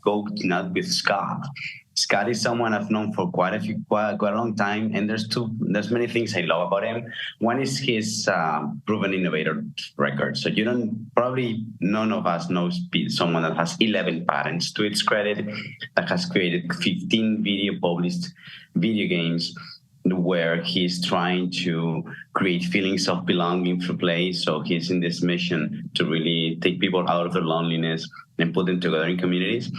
go not with Scott. Scott is someone I've known for quite a long time, and there's many things I love about him. One is his proven innovator record. So probably none of us knows someone that has 11 patents to its credit, that has created 15 published video games, where he's trying to create feelings of belonging through play. So he's in this mission to really take people out of their loneliness and put them together in communities.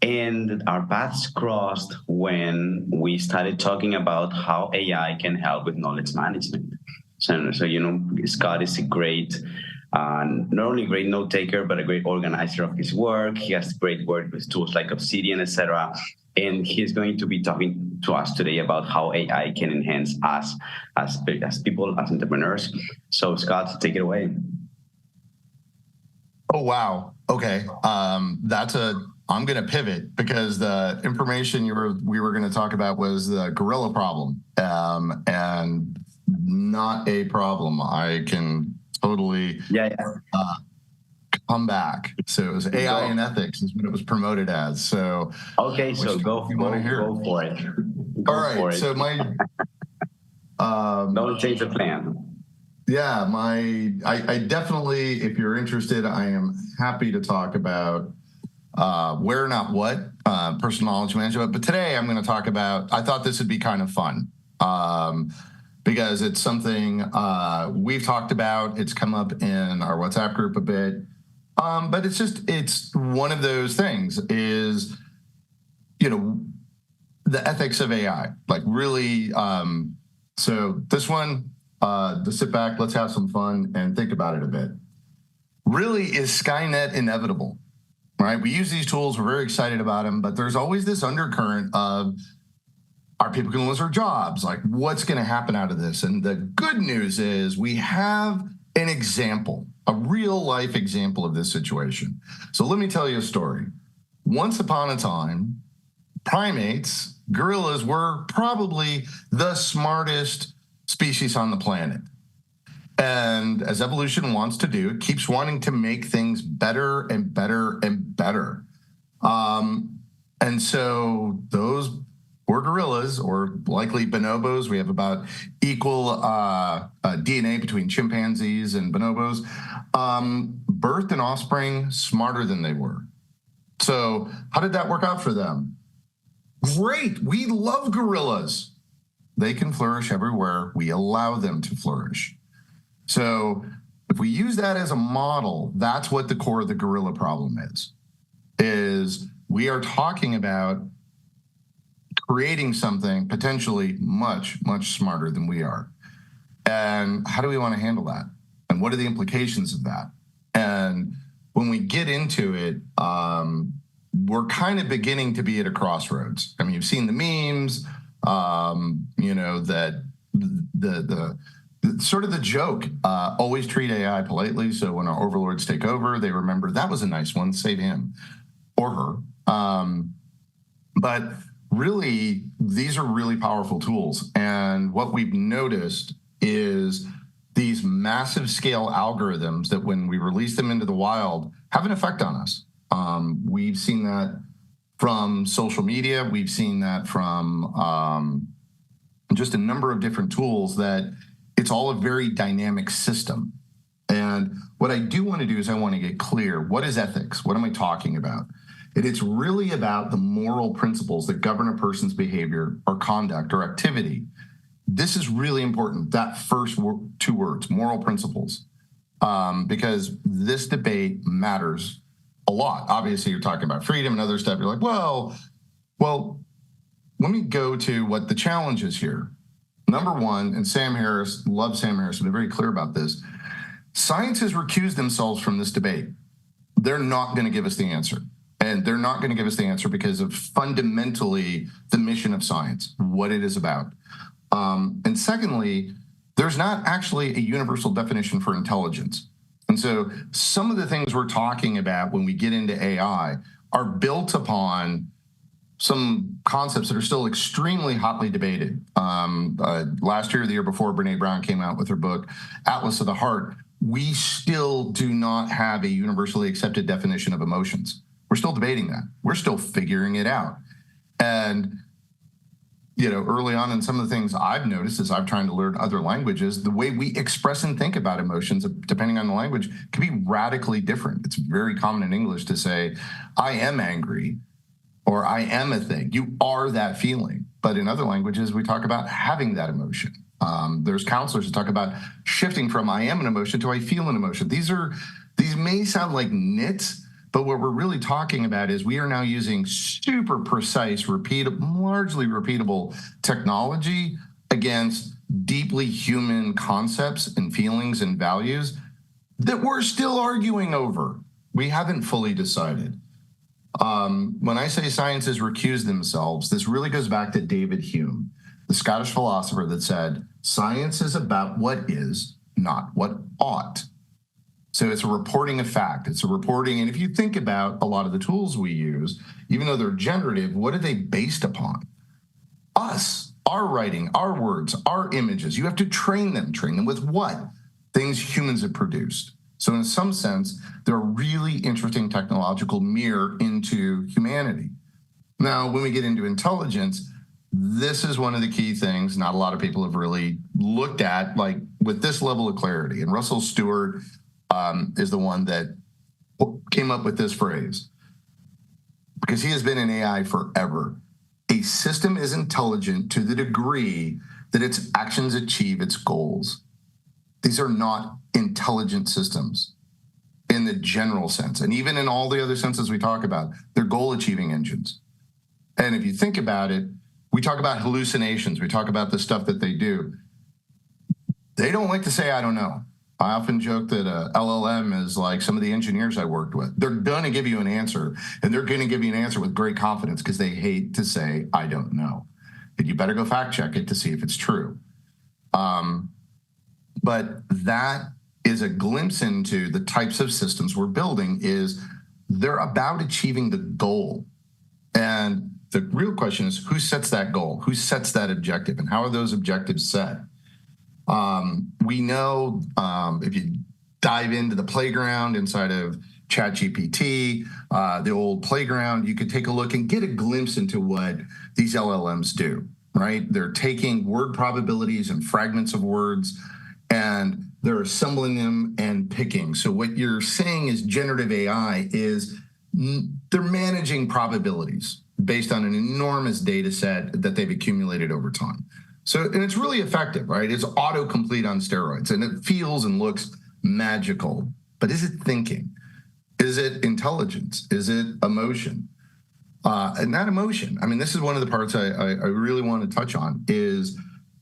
And our paths crossed when we started talking about how AI can help with knowledge management. So Scott is a great, not only a great note taker, but a great organizer of his work. He has great work with tools like Obsidian, etc. And he's going to be talking to us today about how AI can enhance us as people, as entrepreneurs. So Scott, take it away. Oh, wow. Okay. I'm going to pivot because the information we were going to talk about was the gorilla problem, and not a problem. I can totally come back. So it was AI and ethics is what it was promoted as. So okay, so go for it. All right. So my don't change the plan. Yeah, I definitely, if you're interested, I am happy to talk about where, not what, personal knowledge management. But today I'm going to talk about, I thought this would be kind of fun because it's something we've talked about. It's come up in our WhatsApp group a bit. But it's one of those things is, the ethics of AI, like really. So this one, to sit back, let's have some fun and think about it a bit. Really, is Skynet inevitable? Right? We use these tools, we're very excited about them, but there's always this undercurrent of, are people going to lose their jobs? Like, what's going to happen out of this? And the good news is we have an example, a real life example of this situation. So let me tell you a story. Once upon a time, primates, gorillas, were probably the smartest species on the planet. And as evolution wants to do, it keeps wanting to make things better and better and better. And so those poor gorillas, or likely bonobos, we have about equal DNA between chimpanzees and bonobos, birthed an offspring smarter than they were. So how did that work out for them? Great, we love gorillas. They can flourish everywhere we allow them to flourish. So if we use that as a model, that's what the core of the gorilla problem is we are talking about creating something potentially much, much smarter than we are. And how do we want to handle that? And what are the implications of that? And when we get into it, we're kind of beginning to be at a crossroads. I mean, you've seen the memes, that the sort of the joke, always treat AI politely. So when our overlords take over, they remember that was a nice one, save him or her. But really, these are really powerful tools. And what we've noticed is these massive scale algorithms that when we release them into the wild have an effect on us. We've seen that from social media. We've seen that from just a number of different tools that it's all a very dynamic system. And what I do want to do is I want to get clear. What is ethics? What am I talking about? It's really about the moral principles that govern a person's behavior or conduct or activity. This is really important, that first two words, moral principles, because this debate matters a lot. Obviously, you're talking about freedom and other stuff. You're like, well, let me go to what the challenge is here. Number one, and Sam Harris, love Sam Harris, been very clear about this. Science has recused themselves from this debate. They're not going to give us the answer. And they're not going to give us the answer because of fundamentally the mission of science, what it is about. And secondly, there's not actually a universal definition for intelligence. And so some of the things we're talking about when we get into AI are built upon some concepts that are still extremely hotly debated. Last year, the year before, Brene Brown came out with her book, Atlas of the Heart. We still do not have a universally accepted definition of emotions. We're still debating that. We're still figuring it out. And early on in some of the things I've noticed as I'm trying to learn other languages, the way we express and think about emotions, depending on the language, can be radically different. It's very common in English to say, I am angry, or I am a thing. You are that feeling. But in other languages, we talk about having that emotion. There's counselors that talk about shifting from I am an emotion to I feel an emotion. These may sound like nits, but what we're really talking about is we are now using super precise, largely repeatable technology against deeply human concepts and feelings and values that we're still arguing over. We haven't fully decided. When I say sciences recuse themselves, this really goes back to David Hume, the Scottish philosopher that said, science is about what is, not what ought. So it's a reporting of fact. It's a reporting. And if you think about a lot of the tools we use, even though they're generative, what are they based upon? Us, our writing, our words, our images. You have to train them. Train them with what? Things humans have produced. So in some sense, they're a really interesting technological mirror into humanity. Now, when we get into intelligence, this is one of the key things not a lot of people have really looked at, like with this level of clarity. And Russell Stewart is the one that came up with this phrase, because he has been in AI forever. A system is intelligent to the degree that its actions achieve its goals. These are not intelligent systems in the general sense. And even in all the other senses we talk about, they're goal-achieving engines. And if you think about it, we talk about hallucinations. We talk about the stuff that they do. They don't like to say, I don't know. I often joke that LLM is like some of the engineers I worked with. They're going to give you an answer, and they're going to give you an answer with great confidence because they hate to say, I don't know. And you better go fact check it to see if it's true. But that is a glimpse into the types of systems we're building. Is they're about achieving the goal. And the real question is, who sets that goal? Who sets that objective? And how are those objectives set? We know if you dive into the playground inside of ChatGPT, the old playground, you could take a look and get a glimpse into what these LLMs do, right? They're taking word probabilities and fragments of words, and they're assembling them and picking. So what you're saying is generative AI is they're managing probabilities based on an enormous data set that they've accumulated over time. So, and it's really effective, right? It's autocomplete on steroids, and it feels and looks magical. But is it thinking? Is it intelligence? Is it emotion? And that emotion, I mean, this is one of the parts I really want to touch on, is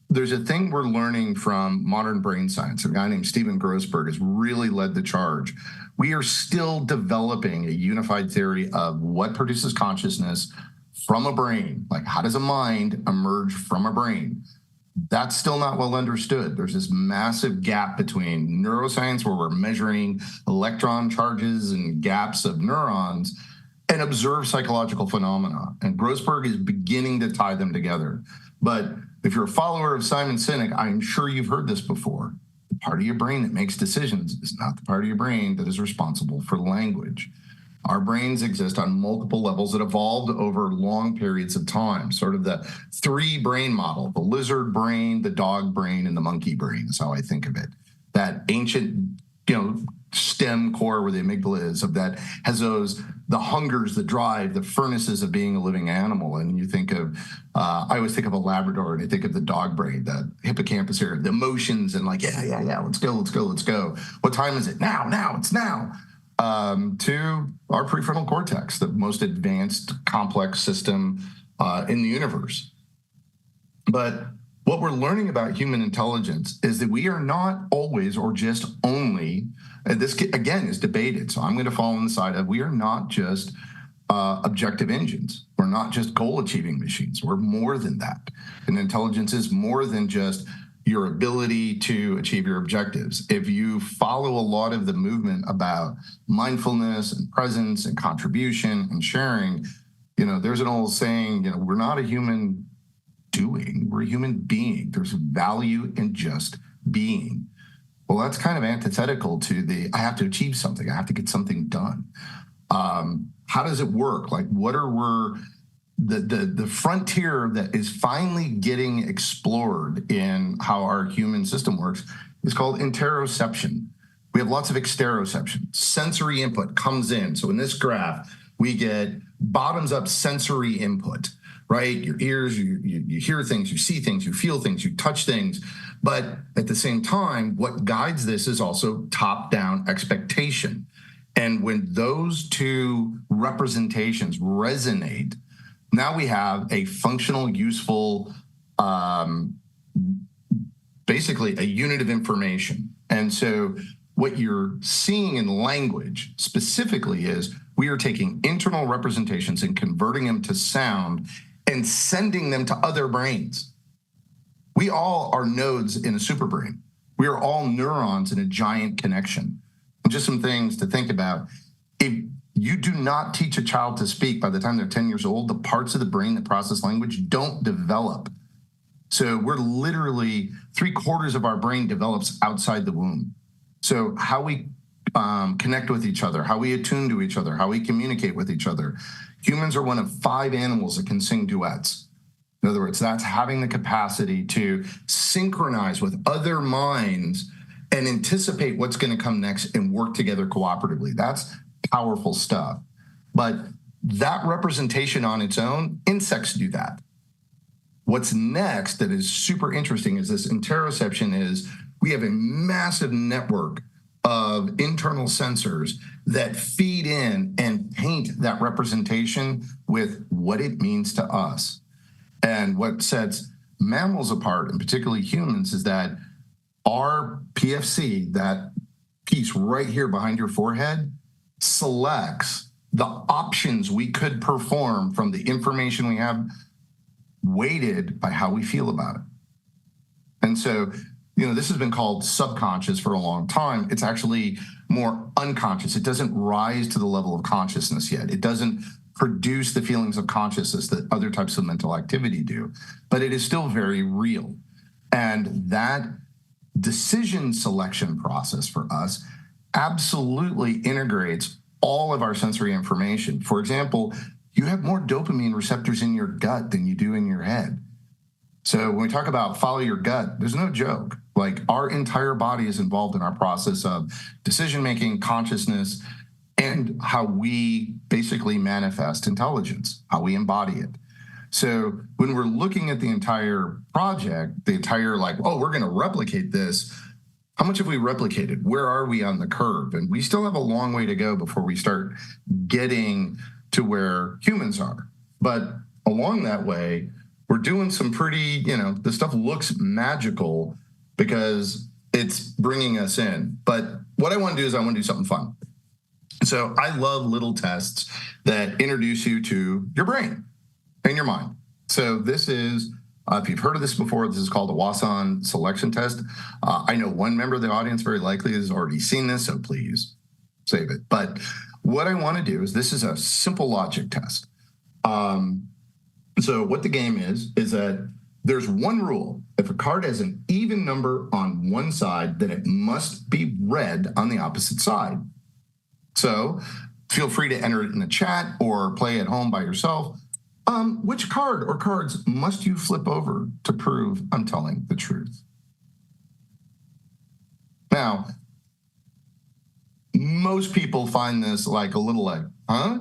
there's a thing we're learning from modern brain science. A guy named Stephen Grossberg has really led the charge. We are still developing a unified theory of what produces consciousness from a brain. Like, how does a mind emerge from a brain? That's still not well understood. There's this massive gap between neuroscience, where we're measuring electron charges and gaps of neurons, and observe psychological phenomena. And Grossberg is beginning to tie them together. But if you're a follower of Simon Sinek, I'm sure you've heard this before. The part of your brain that makes decisions is not the part of your brain that is responsible for language. Our brains exist on multiple levels that evolved over long periods of time, sort of the three brain model: the lizard brain, the dog brain, and the monkey brain is how I think of it. That ancient, stem core where the amygdala is, of that has the hungers, the drive, the furnaces of being a living animal. And you think of, I always think of a Labrador, and I think of the dog brain, the hippocampus here, the emotions, and like, yeah, let's go. What time is it? Now, it's now. To our prefrontal cortex, the most advanced complex system in the universe. But what we're learning about human intelligence is that we are not always or just only, and this again is debated, so I'm going to fall on the side of, we are not just objective engines. We're not just goal-achieving machines. We're more than that. And intelligence is more than just your ability to achieve your objectives. If you follow a lot of the movement about mindfulness and presence and contribution and sharing, there's an old saying, we're not a human doing, we're a human being. There's value in just being. Well, that's kind of antithetical to I have to achieve something, I have to get something done. How does it work? Like, what are the frontier that is finally getting explored in how our human system works is called interoception. We have lots of exteroception. Sensory input comes in. So in this graph, we get bottoms-up sensory input, right? Your ears, you hear things, you see things, you feel things, you touch things. But at the same time, what guides this is also top-down expectation. And when those two representations resonate, now we have a functional, useful, basically a unit of information. And so what you're seeing in language specifically is we are taking internal representations and converting them to sound and sending them to other brains. We all are nodes in a superbrain. We are all neurons in a giant connection. And just some things to think about. If you do not teach a child to speak by the time they're 10 years old, the parts of the brain that process language don't develop. So we're literally 3/4 of our brain develops outside the womb. So how we connect with each other, how we attune to each other, how we communicate with each other. Humans are one of 5 animals that can sing duets. In other words, that's having the capacity to synchronize with other minds and anticipate what's going to come next and work together cooperatively. That's powerful stuff. But that representation on its own, insects do that. What's next that is super interesting is this interoception is we have a massive network of internal sensors that feed in and paint that representation with what it means to us. And what sets mammals apart, and particularly humans, is that our PFC, that piece right here behind your forehead, selects the options we could perform from the information we have weighted by how we feel about it. And so, this has been called subconscious for a long time. It's actually more unconscious. It doesn't rise to the level of consciousness yet. It doesn't produce the feelings of consciousness that other types of mental activity do, but it is still very real. And that decision selection process for us absolutely integrates all of our sensory information. For example, you have more dopamine receptors in your gut than you do in your head. So when we talk about follow your gut, there's no joke. Like, our entire body is involved in our process of decision-making, consciousness, and how we basically manifest intelligence, how we embody it. So when we're looking at the entire project, the entire we're going to replicate this, how much have we replicated? Where are we on the curve? And we still have a long way to go before we start getting to where humans are. But along that way, we're doing some pretty, the stuff looks magical because it's bringing us in. But what I want to do is I want to do something fun. So I love little tests that introduce you to your brain and your mind. So this is, if you've heard of this before, this is called a Wasson selection test. I know one member of the audience very likely has already seen this, so please save it. But what I want to do is, this is a simple logic test. So what the game is that there's one rule. If a card has an even number on one side, then it must be red on the opposite side. So feel free to enter it in the chat or play at home by yourself. Which card or cards must you flip over to prove I'm telling the truth? Now, most people find this like a little huh?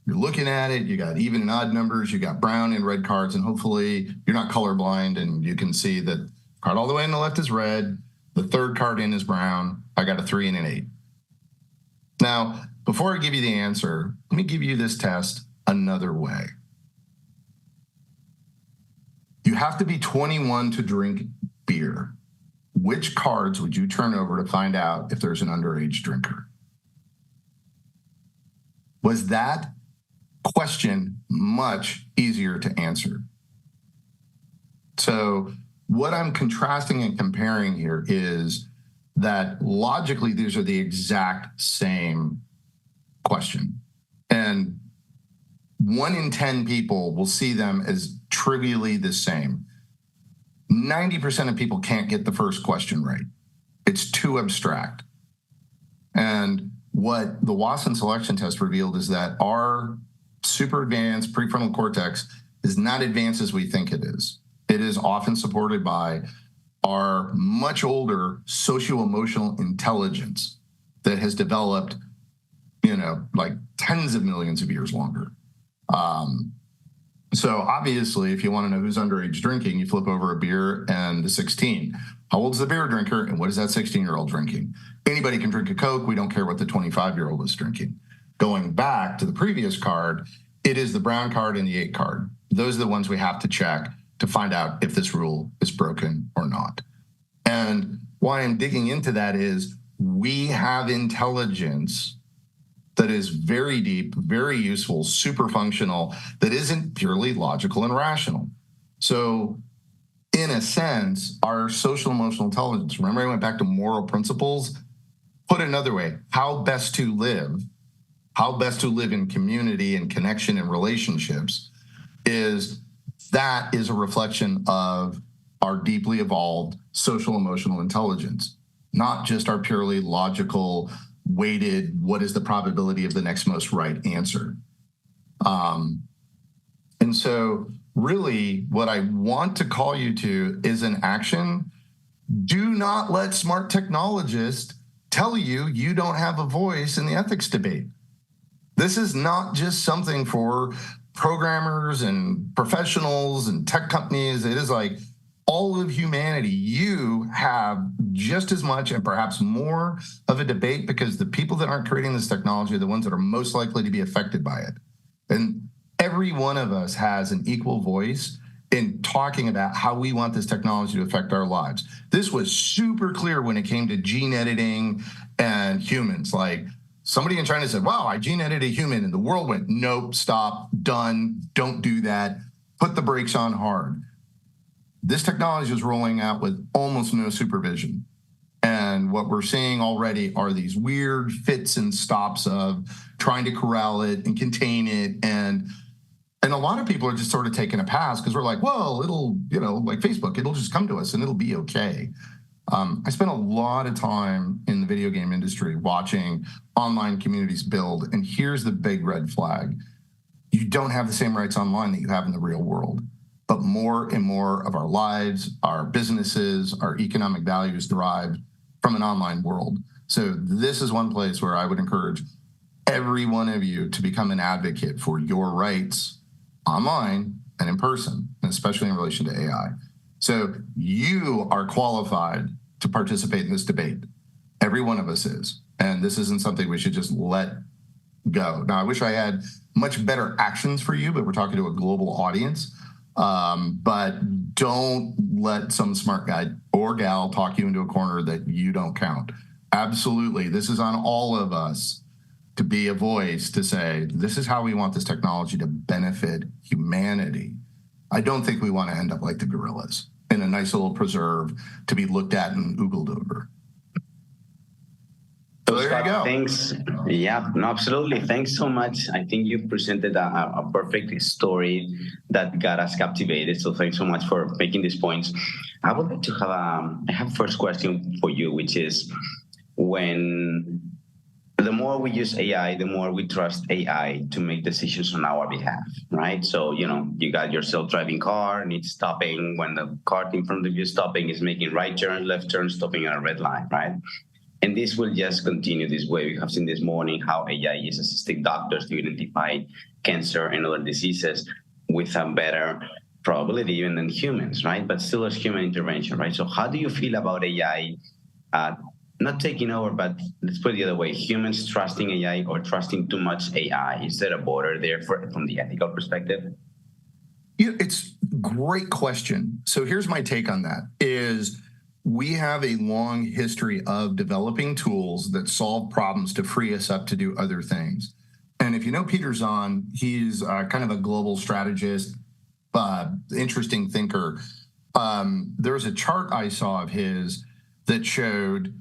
You're looking at it, you got even and odd numbers, you got brown and red cards, and hopefully you're not colorblind and you can see that card all the way on the left is red, the third card in is brown, I got a 3 and an 8. Now, before I give you the answer, let me give you this test another way. You have to be 21 to drink beer. Which cards would you turn over to find out if there's an underage drinker? Was that question much easier to answer? So what I'm contrasting and comparing here is that logically these are the exact same question. And 1 in 10 people will see them as trivially the same. 90% of people can't get the first question right. It's too abstract. And what the Watson selection test revealed is that our super advanced prefrontal cortex is not advanced as we think it is. It is often supported by our much older socio-emotional intelligence that has developed, like tens of millions of years longer. So obviously, if you want to know who's underage drinking, you flip over a beer and the 16. How old's the beer drinker, and what is that 16-year-old drinking? Anybody can drink a Coke. We don't care what the 25-year-old is drinking. Going back to the previous card, it is the brown card and the 8 card. Those are the ones we have to check to find out if this rule is broken or not. And why I'm digging into that is we have intelligence that is very deep, very useful, super functional, that isn't purely logical and rational. So in a sense, our social emotional intelligence, remember I went back to moral principles? Put another way, how best to live in community and connection and relationships is a reflection of our deeply evolved social emotional intelligence, not just our purely logical, weighted, what is the probability of the next most right answer. And so really what I want to call you to is an action. Do not let smart technologists tell you you don't have a voice in the ethics debate. This is not just something for programmers and professionals and tech companies. It is like all of humanity. You have just as much and perhaps more of a debate, because the people that aren't creating this technology are the ones that are most likely to be affected by it. And every one of us has an equal voice in talking about how we want this technology to affect our lives. This was super clear when it came to gene editing and humans. Like, somebody in China said, wow, I gene edited a human, and the world went, nope, stop, done, don't do that, put the brakes on hard. This technology is rolling out with almost no supervision. And what we're seeing already are these weird fits and stops of trying to corral it and contain it. And a lot of people are just sort of taking a pass because we're like, well, it'll, like Facebook, it'll just come to us and it'll be okay. I spent a lot of time in the video game industry watching online communities build, and here's the big red flag. You don't have the same rights online that you have in the real world, but more and more of our lives, our businesses, our economic values derive from an online world. So this is one place where I would encourage every one of you to become an advocate for your rights online and in person, and especially in relation to AI. So you are qualified to participate in this debate. Every one of us is. And this isn't something we should just let go. Now, I wish I had much better actions for you, but we're talking to a global audience. But don't let some smart guy or gal talk you into a corner that you don't count. Absolutely. This is on all of us to be a voice to say, this is how we want this technology to benefit humanity. I don't think we want to end up like the gorillas in a nice little preserve to be looked at and oogled over. So there you go. Thanks. Yeah, no, absolutely. Thanks so much. I think you presented a perfect story that got us captivated. So thanks so much for making these points. I would like to have I have first question for you, which is, when the more we use AI, the more we trust AI to make decisions on our behalf, right? So, you got your self-driving car and it's stopping when the car in front of you is stopping, is making right turn, left turn, stopping at a red line, right? And this will just continue this way. We have seen this morning how AI is assisting doctors to identify cancer and other diseases with a better probability even than humans, right? But still, there's human intervention, right? So how do you feel about AI not taking over, but let's put it the other way, humans trusting AI or trusting too much AI? Is there a border there from the ethical perspective? It's a great question. So here's my take on that is, we have a long history of developing tools that solve problems to free us up to do other things. And if you know Peter Zahn, he's kind of a global strategist, interesting thinker. There's a chart I saw of his that showed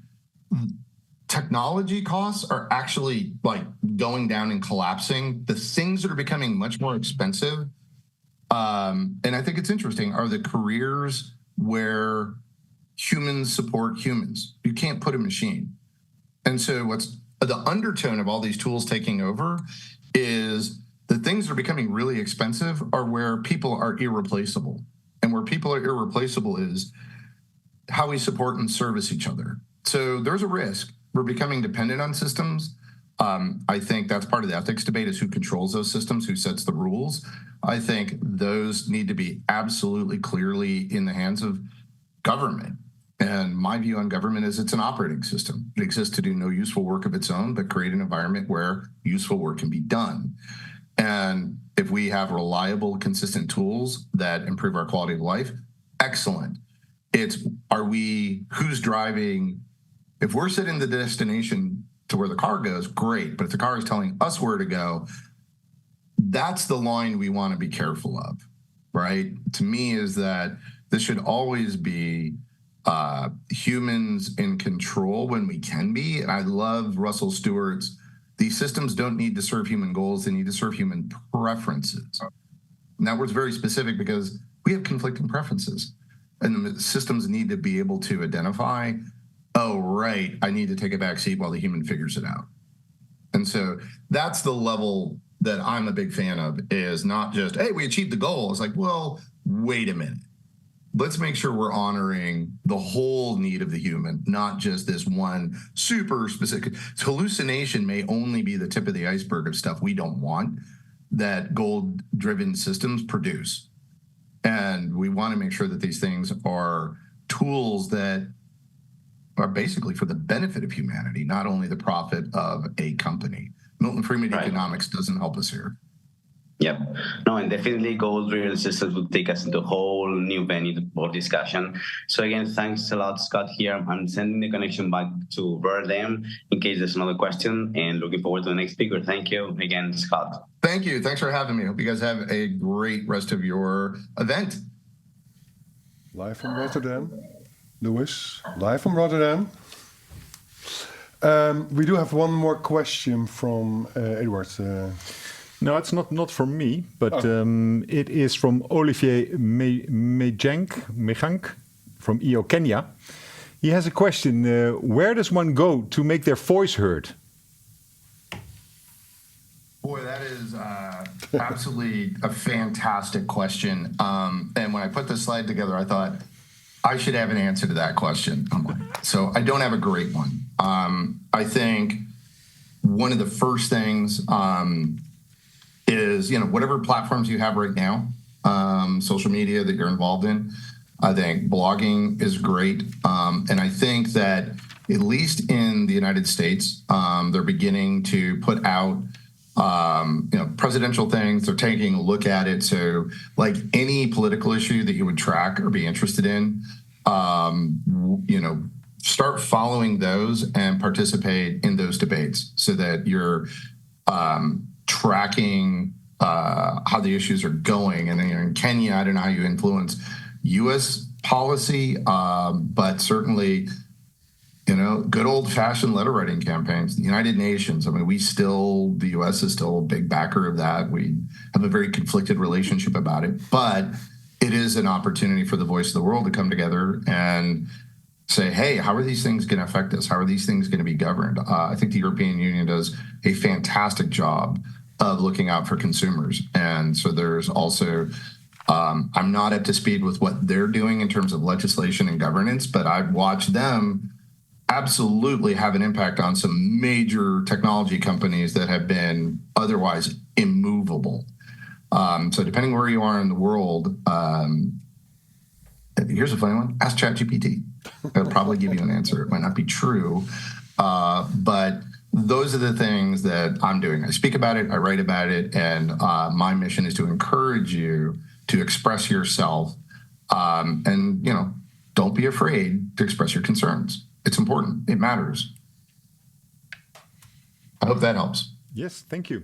technology costs are actually like going down and collapsing. The things that are becoming much more expensive, and I think it's interesting, are the careers where humans support humans. You can't put a machine. And so what's the undertone of all these tools taking over is the things that are becoming really expensive are where people are irreplaceable. And where people are irreplaceable is how we support and service each other. So there's a risk. We're becoming dependent on systems. I think that's part of the ethics debate is who controls those systems, who sets the rules. I think those need to be absolutely clearly in the hands of government. And my view on government is it's an operating system. It exists to do no useful work of its own, but create an environment where useful work can be done. And if we have reliable, consistent tools that improve our quality of life, excellent. Who's driving? If we're setting the destination to where the car goes, great. But if the car is telling us where to go, that's the line we want to be careful of, right? To me, is that this should always be humans in control when we can be. And I love Russell Stewart's, these systems don't need to serve human goals, they need to serve human preferences. And that word's very specific because we have conflicting preferences. And the systems need to be able to identify, oh, right, I need to take a back seat while the human figures it out. And so that's the level that I'm a big fan of, is not just, hey, we achieved the goal. It's like, well, wait a minute. Let's make sure we're honoring the whole need of the human, not just this one super specific. Hallucination may only be the tip of the iceberg of stuff we don't want that goal-driven systems produce. And we want to make sure that these things are tools that are basically for the benefit of humanity, not only the profit of a company. Milton Friedman economics doesn't help us here. Yep. No, and definitely goal-driven systems will take us into a whole new venue of discussion. So again, thanks a lot, Scott, here. I'm sending the connection back to Verdem in case there's another question, and looking forward to the next speaker. Thank you again, Scott. Thank you. Thanks for having me. Hope you guys have a great rest of your event. Live from Rotterdam. Novis, live from Rotterdam. We do have one more question from Edward. No, it's not from me, but it is from Olivier Mejank from EO Kenya. He has a question. Where does one go to make their voice heard? Boy, that is absolutely a fantastic question. And when I put this slide together, I thought I should have an answer to that question. So I don't have a great one. I think one of the first things is, whatever platforms you have right now, social media that you're involved in, I think blogging is great. And I think that at least in the United States, they're beginning to put out presidential things. They're taking a look at it. So like any political issue that you would track or be interested in, start following those and participate in those debates so that you're tracking how the issues are going. And then in Kenya, I don't know how you influence U.S. policy, but certainly, good old-fashioned letter writing campaigns. The United Nations, the U.S. is still a big backer of that. We have a very conflicted relationship about it, but it is an opportunity for the voice of the world to come together and say, hey, how are these things going to affect us? How are these things going to be governed? I think the European Union does a fantastic job of looking out for consumers. And so there's also, I'm not up to speed with what they're doing in terms of legislation and governance, but I've watched them absolutely have an impact on some major technology companies that have been otherwise immovable. So depending where you are in the world, here's a funny one, ask ChatGPT. It'll probably give you an answer. It might not be true, but those are the things that I'm doing. I speak about it, I write about it, and my mission is to encourage you to express yourself, and don't be afraid to express your concerns. It's important. It matters. I hope that helps. Yes, thank you.